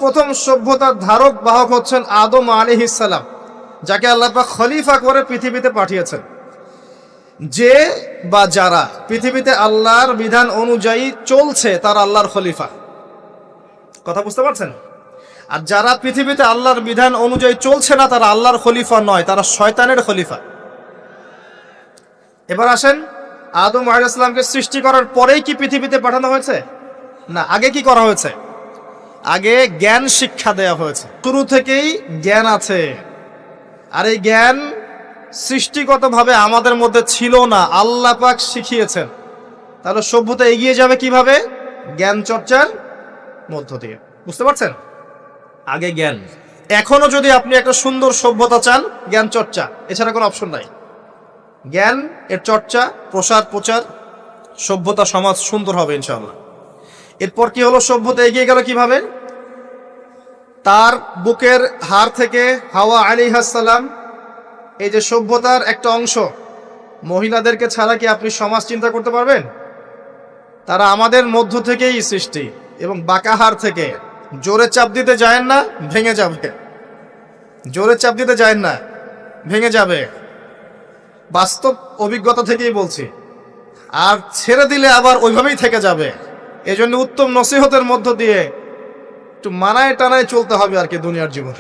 প্রথম সভ্যতার ধারক বাহক হচ্ছেন আদম আলাইহিস সালাম, যাকে আল্লাহ পাক খলিফা করে পৃথিবীতে পাঠিয়েছেন। যে বা যারা পৃথিবীতে আল্লাহর বিধান অনুযায়ী চলছে তারা আল্লাহর খলিফা। কথা বুঝতে পারছেন? আর যারা পৃথিবীতে আল্লাহর বিধান অনুযায়ী চলছে না তারা আল্লাহর খলিফা নয়, তারা শয়তানের খলিফা। এবার আসেন, আদম আলাইহিস সালামকে সৃষ্টি করার পরেই কি পৃথিবীতে পাঠানো হয়েছে? না, আগে কি করা হয়েছে? আগে জ্ঞান শিক্ষা দেওয়া হয়েছে। শুরু থেকেই জ্ঞান আছে, আর এই জ্ঞান সৃষ্টিগতভাবে আমাদের মধ্যে ছিল না, আল্লাহ পাক শিখিয়েছেন। তাহলে সভ্যতা এগিয়ে যাবে কিভাবে? জ্ঞান চর্চার মধ্য দিয়ে। বুঝতে পারছেন? আগে জ্ঞান। এখনো যদি আপনি একটা সুন্দর সভ্যতা চান, জ্ঞান চর্চা, এছাড়া কোনো অপশন নাই। জ্ঞান এর চর্চা, প্রসার প্রচার, সভ্যতা সমাজ সুন্দর হবে ইনশাআল্লাহ। এরপর কি হলো? সভ্যতা এগিয়ে গেল কিভাবে? তার বুকের হাড় থেকে হাওয়া আলাইহিস সালাম, এই যে সভ্যতার একটা অংশ, মহিলাদেরকে ছাড়া কি আপনি সমাজ চিন্তা করতে পারবেন? তারা আমাদের মধ্য থেকেই সৃষ্টি, এবং বাঁকা হাড় থেকে। জোরে চাপ দিতে যায়েন না, ভেঙে যাবে। জোরে চাপ দিতে যায়েন না, ভেঙে যাবে। বাস্তব অভিজ্ঞতা থেকেই বলছি। আর ছেড়ে দিলে আবার ওইভাবেই থেকে যাবে। এজন্য উত্তম নসিহতের মধ্য দিয়ে একটু মানায় টানায় চলতে হবে আর কি দুনিয়ার জীবন।